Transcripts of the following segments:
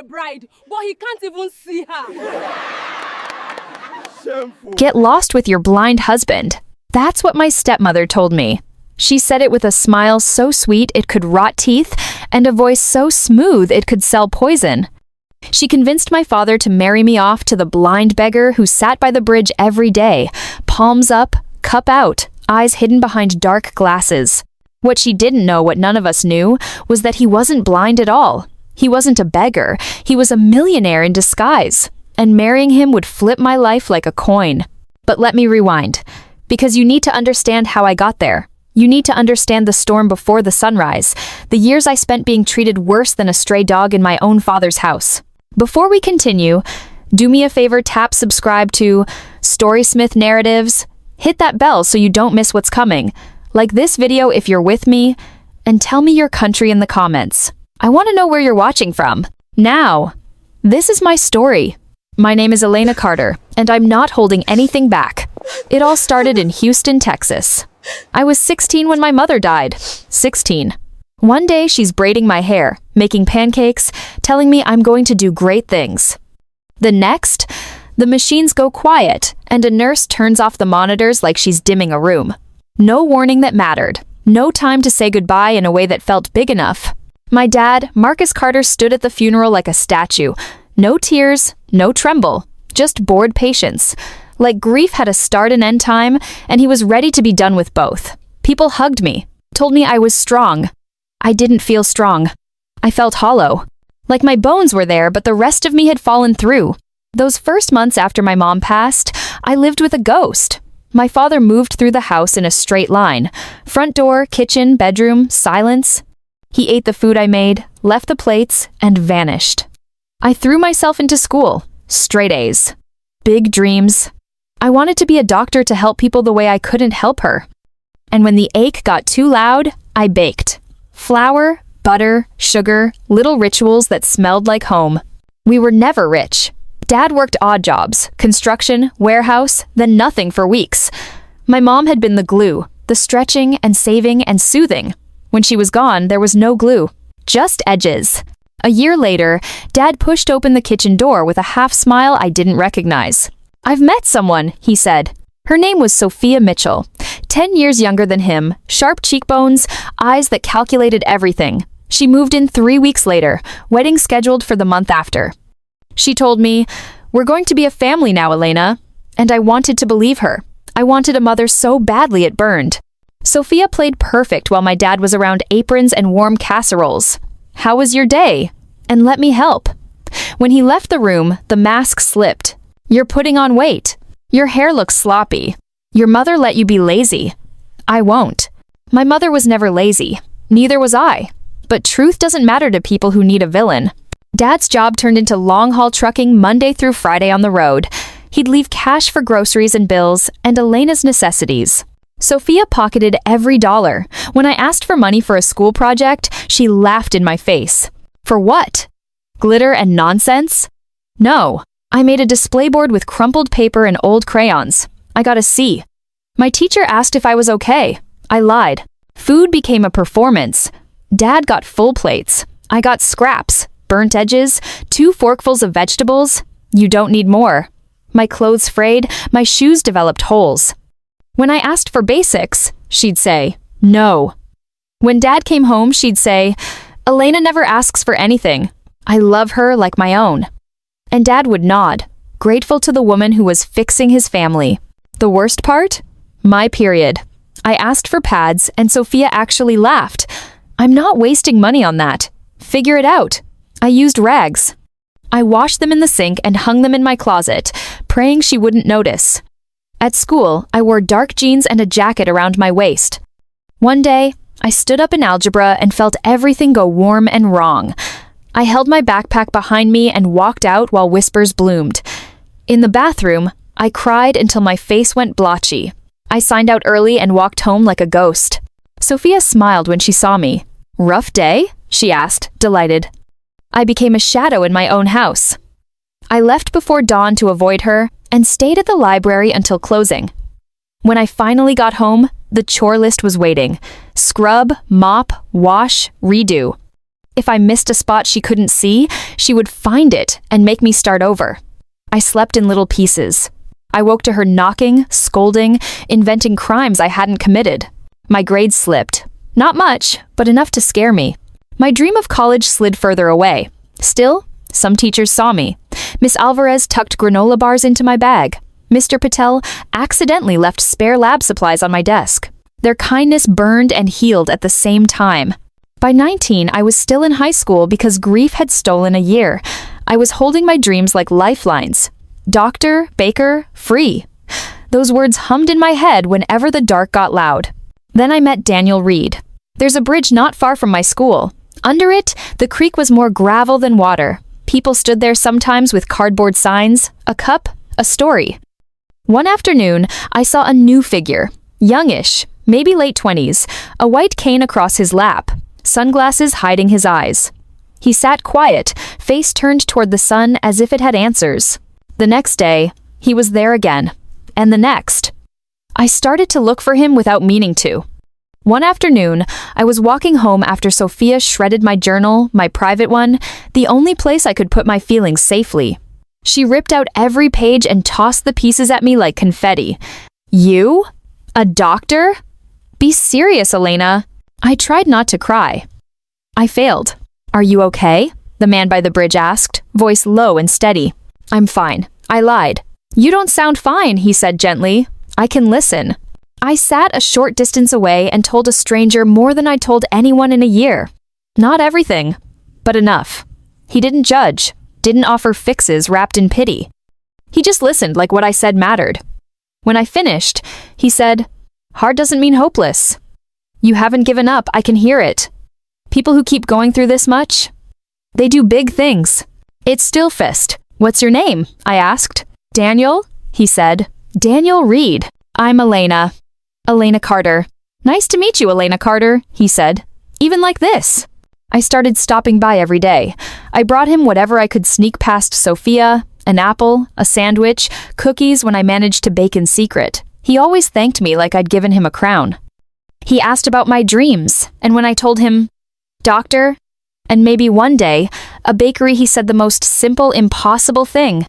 a bride, but he can't even see her. Shameful. Get lost with your blind husband. That's what my stepmother told me. She said it with a smile so sweet it could rot teeth, and a voice so smooth it could sell poison. She convinced my father to marry me off to the blind beggar who sat by the bridge every day, palms up, cup out, eyes hidden behind dark glasses. What she didn't know, what none of us knew, was that he wasn't blind at all. He wasn't a beggar, he was a millionaire in disguise, and marrying him would flip my life like a coin. But let me rewind, because you need to understand how I got there. You need to understand the storm before the sunrise, the years I spent being treated worse than a stray dog in my own father's house. Before we continue, do me a favor, tap subscribe to Storysmith Narratives. Hit that bell so you don't miss what's coming. Like this video if you're with me, and tell me your country in the comments. I want to know where you're watching from. Now, this is my story. My name is Elena Carter, and I'm not holding anything back. It all started in Houston, Texas. I was 16 when my mother died. 16. One day she's braiding my hair, making pancakes, telling me I'm going to do great things. The next, the machines go quiet, and a nurse turns off the monitors like she's dimming a room. No warning that mattered. No time to say goodbye in a way that felt big enough. My dad, Marcus Carter, stood at the funeral like a statue. No tears, no tremble, just bored patience. Like grief had a start and end time, and he was ready to be done with both. People hugged me, told me I was strong. I didn't feel strong. I felt hollow. Like my bones were there, but the rest of me had fallen through. Those first months after my mom passed, I lived with a ghost. My father moved through the house in a straight line. Front door, kitchen, bedroom, silence. He ate the food I made, left the plates, and vanished. I threw myself into school. Straight A's. Big dreams. I wanted to be a doctor to help people the way I couldn't help her. And when the ache got too loud, I baked. Flour, butter, sugar, little rituals that smelled like home. We were never rich. Dad worked odd jobs, construction, warehouse, then nothing for weeks. My mom had been the glue, the stretching and saving and soothing. When she was gone, there was no glue, just edges. A year later, Dad pushed open the kitchen door with a half smile I didn't recognize. "I've met someone," he said. Her name was Sophia Mitchell, 10 years younger than him, sharp cheekbones, eyes that calculated everything. She moved in 3 weeks later, wedding scheduled for the month after. She told me, "We're going to be a family now, Elena." And I wanted to believe her. I wanted a mother so badly it burned. Sophia played perfect while my dad was around aprons and warm casseroles. "How was your day?" And "Let me help." When he left the room, the mask slipped. "You're putting on weight. Your hair looks sloppy. Your mother let you be lazy." I won't. My mother was never lazy. Neither was I. But truth doesn't matter to people who need a villain. Dad's job turned into long-haul trucking Monday through Friday on the road. He'd leave cash for groceries and bills, and Elena's necessities. Sophia pocketed every dollar. When I asked for money for a school project, she laughed in my face. For what? Glitter and nonsense? No. I made a display board with crumpled paper and old crayons. I got a C. My teacher asked if I was okay. I lied. Food became a performance. Dad got full plates. I got scraps, burnt edges, 2 forkfuls of vegetables. You don't need more. My clothes frayed, my shoes developed holes. When I asked for basics, she'd say, "No." When Dad came home, she'd say, "Elena never asks for anything. I love her like my own." And Dad would nod, grateful to the woman who was fixing his family. The worst part? My period. I asked for pads, and Sophia actually laughed. "I'm not wasting money on that. Figure it out." I used rags. I washed them in the sink and hung them in my closet, praying she wouldn't notice. At school, I wore dark jeans and a jacket around my waist. One day, I stood up in algebra and felt everything go warm and wrong. I held my backpack behind me and walked out while whispers bloomed. In the bathroom, I cried until my face went blotchy. I signed out early and walked home like a ghost. Sophia smiled when she saw me. "Rough day?" she asked, delighted. I became a shadow in my own house. I left before dawn to avoid her and stayed at the library until closing. When I finally got home, the chore list was waiting. Scrub, mop, wash, redo. If I missed a spot she couldn't see, she would find it and make me start over. I slept in little pieces. I woke to her knocking, scolding, inventing crimes I hadn't committed. My grades slipped. Not much, but enough to scare me. My dream of college slid further away. Still, some teachers saw me. Miss Alvarez tucked granola bars into my bag. Mr. Patel accidentally left spare lab supplies on my desk. Their kindness burned and healed at the same time. By 19, I was still in high school because grief had stolen a year. I was holding my dreams like lifelines. Doctor, baker, free. Those words hummed in my head whenever the dark got loud. Then I met Daniel Reed. There's a bridge not far from my school. Under it, the creek was more gravel than water. People stood there sometimes with cardboard signs, a cup, a story. One afternoon, I saw a new figure. Youngish, maybe late 20s, a white cane across his lap, sunglasses hiding his eyes. He sat quiet, face turned toward the sun as if it had answers. The next day, he was there again. And the next. I started to look for him without meaning to. One afternoon, I was walking home after Sophia shredded my journal, my private one, the only place I could put my feelings safely. She ripped out every page and tossed the pieces at me like confetti. You? A doctor? Be serious, Elena. I tried not to cry. I failed. Are you okay? The man by the bridge asked, voice low and steady. I'm fine. I lied. You don't sound fine, he said gently. I can listen. I sat a short distance away and told a stranger more than I'd told anyone in a year. Not everything, but enough. He didn't judge, didn't offer fixes wrapped in pity. He just listened like what I said mattered. When I finished, he said, "Hard doesn't mean hopeless. You haven't given up, I can hear it. People who keep going through this much, they do big things." It's Stillfist. What's your name? I asked. Daniel? He said. Daniel Reed. I'm Elena. Elena Carter. Nice to meet you, Elena Carter, he said. Even like this. I started stopping by every day. I brought him whatever I could sneak past Sophia, an apple, a sandwich, cookies when I managed to bake in secret. He always thanked me like I'd given him a crown. He asked about my dreams, and when I told him, doctor, and maybe one day, a bakery, he said the most simple, impossible thing.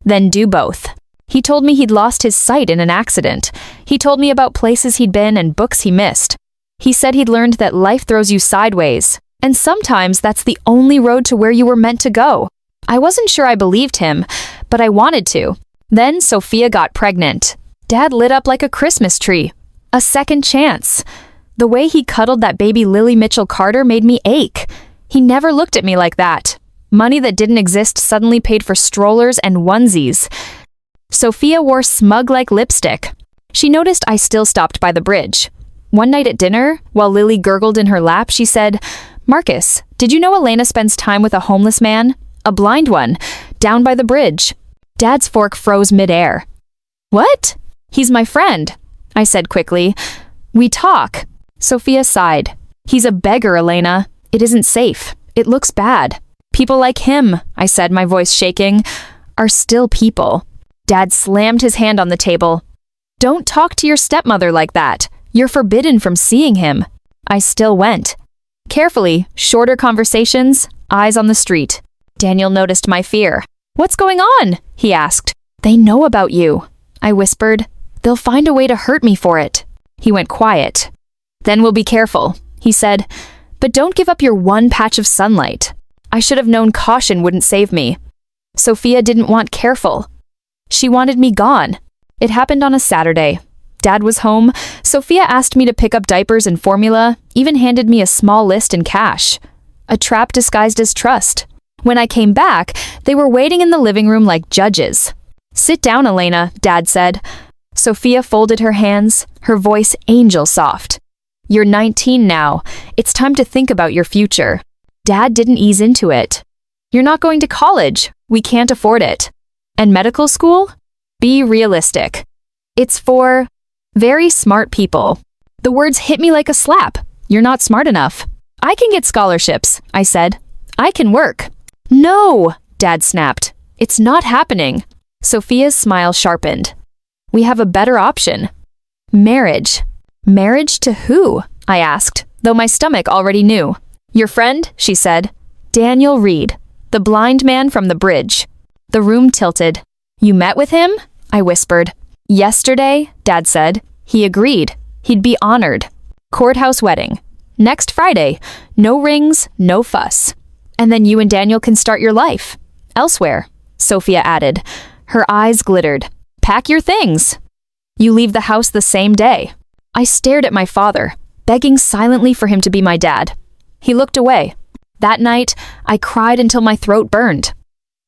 Then do both. He told me he'd lost his sight in an accident. He told me about places he'd been and books he missed. He said he'd learned that life throws you sideways, and sometimes that's the only road to where you were meant to go. I wasn't sure I believed him, but I wanted to. Then Sophia got pregnant. Dad lit up like a Christmas tree. A second chance. The way he cuddled that baby Lily Mitchell Carter made me ache. He never looked at me like that. Money that didn't exist suddenly paid for strollers and onesies. Sophia wore smug-like lipstick. She noticed I still stopped by the bridge. One night at dinner, while Lily gurgled in her lap, she said, "Marcus, did you know Elena spends time with a homeless man? A blind one, down by the bridge." Dad's fork froze midair. "What?" "He's my friend," I said quickly. "We talk." Sophia sighed. "He's a beggar, Elena. It isn't safe. It looks bad. People like him," I said, my voice shaking, "are still people." Dad slammed his hand on the table. "Don't talk to your stepmother like that. You're forbidden from seeing him." I still went. Carefully, shorter conversations, eyes on the street. Daniel noticed my fear. "What's going on?" he asked. "They know about you," I whispered. "They'll find a way to hurt me for it." He went quiet. "Then we'll be careful," he said. "But don't give up your one patch of sunlight." I should have known caution wouldn't save me. Sophia didn't want careful. She wanted me gone. It happened on a Saturday. Dad was home. Sophia asked me to pick up diapers and formula, even handed me a small list in cash. A trap disguised as trust. When I came back, they were waiting in the living room like judges. "Sit down, Elena," Dad said. Sophia folded her hands, her voice angel soft. "You're 19 now. It's time to think about your future." Dad didn't ease into it. "You're not going to college. We can't afford it. And medical school? Be realistic. It's for very smart people." The words hit me like a slap. "You're not smart enough." "I can get scholarships," I said. "I can work." "No," Dad snapped. "It's not happening." Sophia's smile sharpened. "We have a better option. Marriage." "Marriage to who?" I asked, though my stomach already knew. Your friend, she said. Daniel Reed, the blind man from the bridge. The room tilted. You met with him? I whispered. Yesterday, Dad said. He agreed. He'd be honored. Courthouse wedding. Next Friday. No rings, no fuss. And then you and Daniel can start your life. Elsewhere, Sophia added. Her eyes glittered. Pack your things. You leave the house the same day. I stared at my father, begging silently for him to be my dad. He looked away. That night, I cried until my throat burned.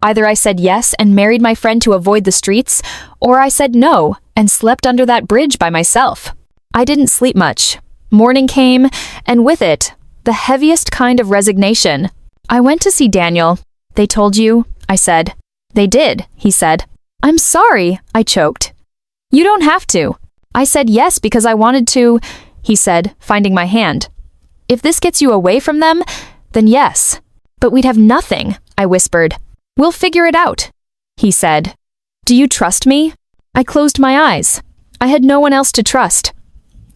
Either I said yes and married my friend to avoid the streets, or I said no and slept under that bridge by myself. I didn't sleep much. Morning came, and with it, the heaviest kind of resignation. I went to see Daniel. They told you? I said. They did, he said. I'm sorry, I choked. You don't have to. I said yes because I wanted to, he said, finding my hand. If this gets you away from them, then yes. But we'd have nothing, I whispered. We'll figure it out, he said. Do you trust me? I closed my eyes. I had no one else to trust.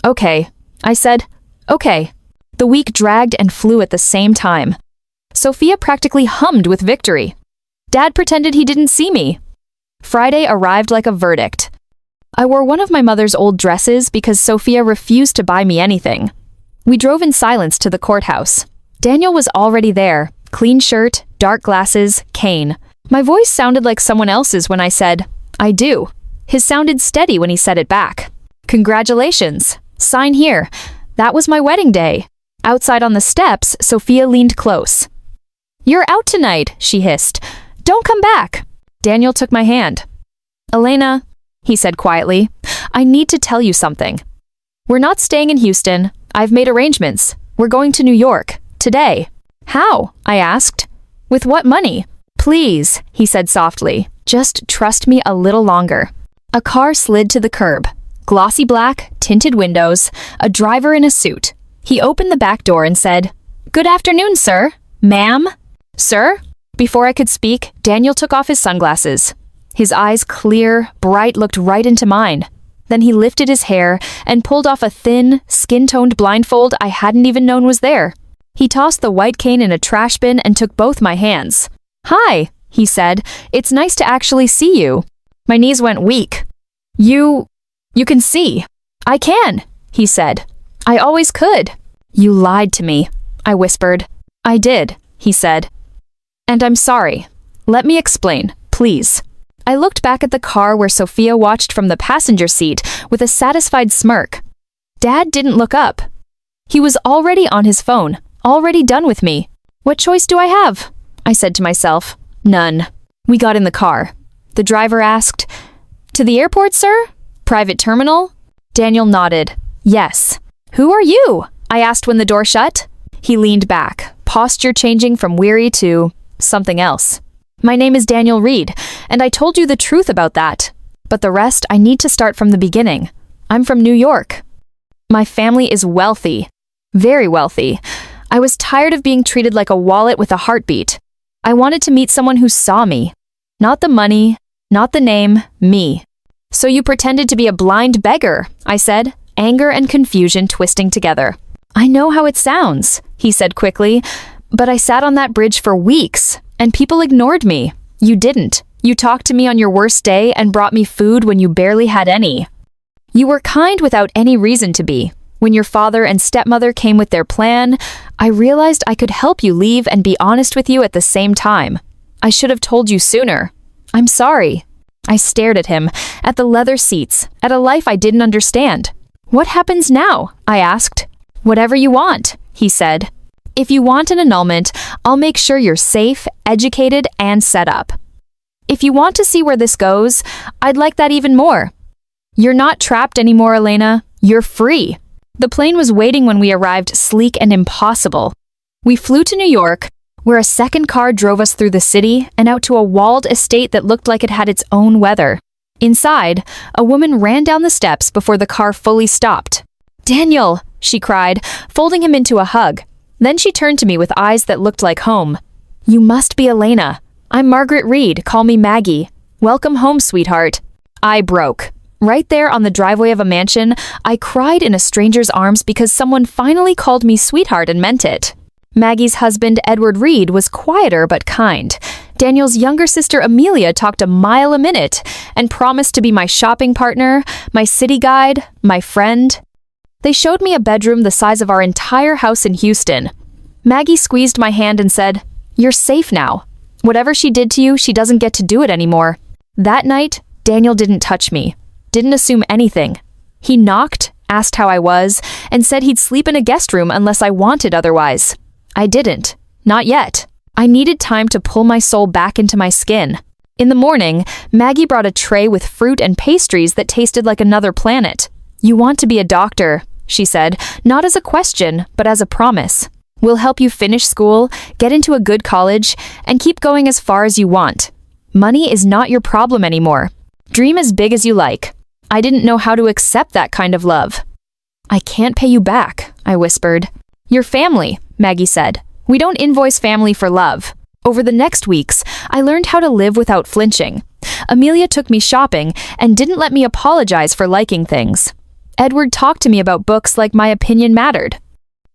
Okay, I said. Okay. The week dragged and flew at the same time. Sophia practically hummed with victory. Dad pretended he didn't see me. Friday arrived like a verdict. I wore one of my mother's old dresses because Sophia refused to buy me anything. We drove in silence to the courthouse. Daniel was already there. Clean shirt, dark glasses, cane. My voice sounded like someone else's when I said, I do. His sounded steady when he said it back. Congratulations. Sign here. That was my wedding day. Outside on the steps, Sophia leaned close. You're out tonight, she hissed. Don't come back. Daniel took my hand. Elena, he said quietly, I need to tell you something. We're not staying in Houston. I've made arrangements. We're going to New York. Today. How? I asked. With what money? Please, he said softly. Just trust me a little longer. A car slid to the curb. Glossy black, tinted windows, a driver in a suit. He opened the back door and said, Good afternoon, sir. Ma'am? Sir? Before I could speak, Daniel took off his sunglasses. His eyes, clear, bright, looked right into mine. Then he lifted his hair and pulled off a thin, skin-toned blindfold I hadn't even known was there. He tossed the white cane in a trash bin and took both my hands. Hi, he said. It's nice to actually see you. My knees went weak. You can see. I can, he said. I always could. You lied to me, I whispered. I did, he said. And I'm sorry. Let me explain, please. I looked back at the car where Sophia watched from the passenger seat with a satisfied smirk. Dad didn't look up. He was already on his phone, already done with me. What choice do I have? I said to myself. None. We got in the car. The driver asked, To the airport, sir? Private terminal? Daniel nodded. Yes. Who are you? I asked when the door shut. He leaned back, posture changing from weary to something else. My name is Daniel Reed, and I told you the truth about that. But the rest I need to start from the beginning. I'm from New York. My family is wealthy. Very wealthy. I was tired of being treated like a wallet with a heartbeat. I wanted to meet someone who saw me. Not the money, not the name, me. So you pretended to be a blind beggar, I said, anger and confusion twisting together. I know how it sounds, he said quickly, but I sat on that bridge for weeks, and people ignored me. You didn't. You talked to me on your worst day and brought me food when you barely had any. You were kind without any reason to be. When your father and stepmother came with their plan, I realized I could help you leave and be honest with you at the same time. I should have told you sooner. I'm sorry. I stared at him, at the leather seats, at a life I didn't understand. What happens now? I asked. Whatever you want, he said. If you want an annulment, I'll make sure you're safe, educated, and set up. If you want to see where this goes, I'd like that even more. You're not trapped anymore, Elena. You're free. The plane was waiting when we arrived, sleek and impossible. We flew to New York, where a second car drove us through the city and out to a walled estate that looked like it had its own weather. Inside, a woman ran down the steps before the car fully stopped. Daniel, she cried, folding him into a hug. Then she turned to me with eyes that looked like home. You must be Elena. I'm Margaret Reed. Call me Maggie. Welcome home, sweetheart. I broke. Right there on the driveway of a mansion, I cried in a stranger's arms because someone finally called me sweetheart and meant it. Maggie's husband, Edward Reed, was quieter but kind. Daniel's younger sister, Amelia, talked a mile a minute and promised to be my shopping partner, my city guide, my friend. They showed me a bedroom the size of our entire house in Houston. Maggie squeezed my hand and said, "You're safe now. Whatever she did to you, she doesn't get to do it anymore." That night, Daniel didn't touch me, didn't assume anything. He knocked, asked how I was, and said he'd sleep in a guest room unless I wanted otherwise. I didn't. Not yet. I needed time to pull my soul back into my skin. In the morning, Maggie brought a tray with fruit and pastries that tasted like another planet. "You want to be a doctor," she said, not as a question, but as a promise. "We'll help you finish school, get into a good college, and keep going as far as you want. Money is not your problem anymore. Dream as big as you like." I didn't know how to accept that kind of love. "I can't pay you back," I whispered. "You're family," Maggie said. "We don't invoice family for love." Over the next weeks, I learned how to live without flinching. Amelia took me shopping and didn't let me apologize for liking things. Edward talked to me about books like my opinion mattered.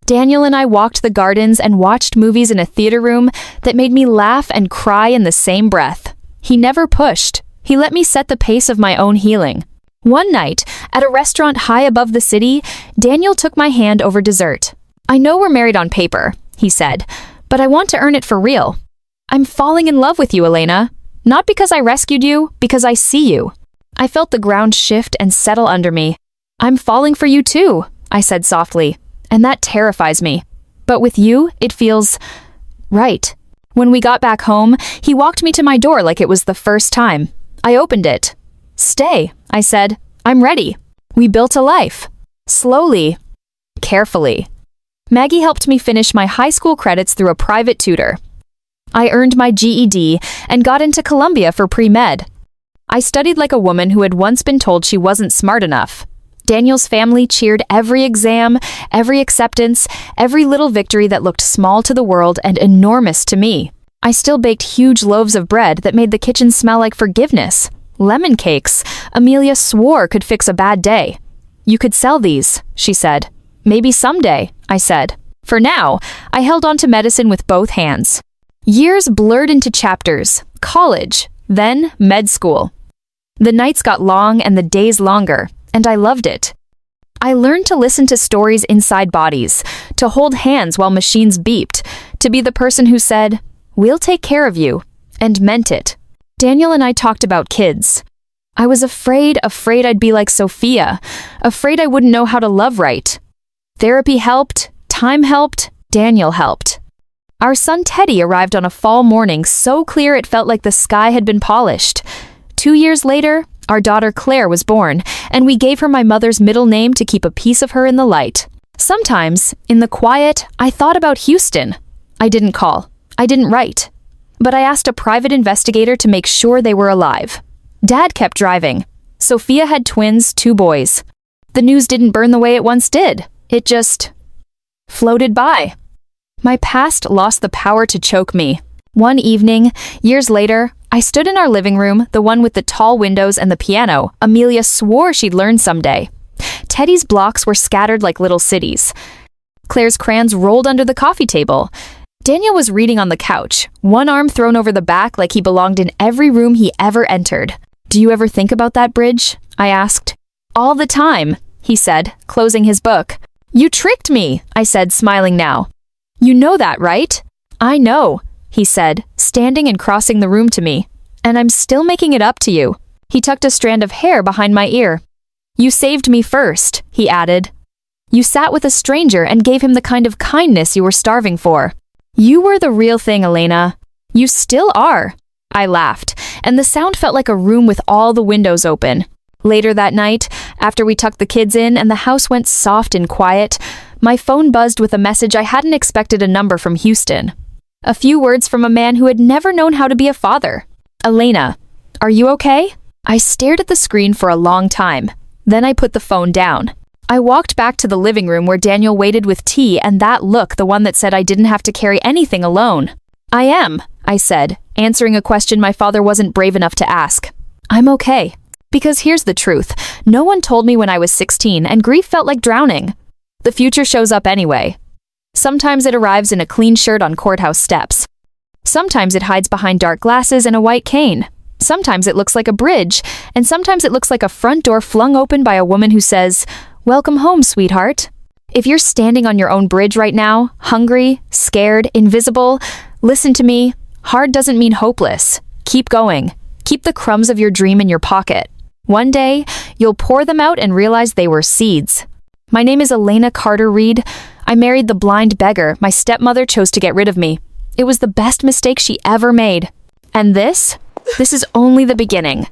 Daniel and I walked the gardens and watched movies in a theater room that made me laugh and cry in the same breath. He never pushed. He let me set the pace of my own healing. One night, at a restaurant high above the city, Daniel took my hand over dessert. "I know we're married on paper," he said, "but I want to earn it for real. I'm falling in love with you, Elena. Not because I rescued you, because I see you." I felt the ground shift and settle under me. "I'm falling for you too," I said softly, "and that terrifies me. But with you, it feels right." When we got back home, he walked me to my door like it was the first time. I opened it. "Stay," I said. "I'm ready." We built a life. Slowly. Carefully. Maggie helped me finish my high school credits through a private tutor. I earned my GED and got into Columbia for pre-med. I studied like a woman who had once been told she wasn't smart enough. Daniel's family cheered every exam, every acceptance, every little victory that looked small to the world and enormous to me. I still baked huge loaves of bread that made the kitchen smell like forgiveness. Lemon cakes Amelia swore could fix a bad day. "You could sell these," she said. "Maybe someday," I said. For now, I held on to medicine with both hands. Years blurred into chapters, college, then med school. The nights got long and the days longer, and I loved it. I learned to listen to stories inside bodies, to hold hands while machines beeped, to be the person who said, "We'll take care of you," and meant it. Daniel and I talked about kids. I was afraid I'd be like Sophia, afraid I wouldn't know how to love right. Therapy helped, time helped, Daniel helped. Our son Teddy arrived on a fall morning so clear it felt like the sky had been polished. 2 years later, our daughter Claire was born, and we gave her my mother's middle name to keep a piece of her in the light. Sometimes, in the quiet, I thought about Houston. I didn't call. I didn't write. But I asked a private investigator to make sure they were alive. Dad kept driving. Sophia had twins, 2 boys. The news didn't burn the way it once did. It just floated by. My past lost the power to choke me. One evening, years later, I stood in our living room, the one with the tall windows and the piano Amelia swore she'd learn someday. Teddy's blocks were scattered like little cities. Claire's crayons rolled under the coffee table. Daniel was reading on the couch, one arm thrown over the back like he belonged in every room he ever entered. "Do you ever think about that bridge?" I asked. "All the time," he said, closing his book. "You tricked me," I said, smiling now. "You know that, right?" "I know," he said, standing and crossing the room to me. "And I'm still making it up to you." He tucked a strand of hair behind my ear. "You saved me first," he added. "You sat with a stranger and gave him the kind of kindness you were starving for. You were the real thing, Elena. You still are." I laughed, and the sound felt like a room with all the windows open. Later that night, after we tucked the kids in and the house went soft and quiet, my phone buzzed with a message I hadn't expected a number from Houston. A few words from a man who had never known how to be a father. "Elena, are you okay?" I stared at the screen for a long time. Then I put the phone down. I walked back to the living room where Daniel waited with tea and that look, the one that said I didn't have to carry anything alone. "I am," I said, answering a question my father wasn't brave enough to ask. "I'm okay." Because here's the truth. No one told me when I was 16 and grief felt like drowning. The future shows up anyway. Sometimes it arrives in a clean shirt on courthouse steps. Sometimes it hides behind dark glasses and a white cane. Sometimes it looks like a bridge, and sometimes it looks like a front door flung open by a woman who says, "Welcome home, sweetheart." If you're standing on your own bridge right now, hungry, scared, invisible, listen to me. Hard doesn't mean hopeless. Keep going. Keep the crumbs of your dream in your pocket. One day, you'll pour them out and realize they were seeds. My name is Elena Carter Reed. I married the blind beggar. My stepmother chose to get rid of me. It was the best mistake she ever made. And this is only the beginning.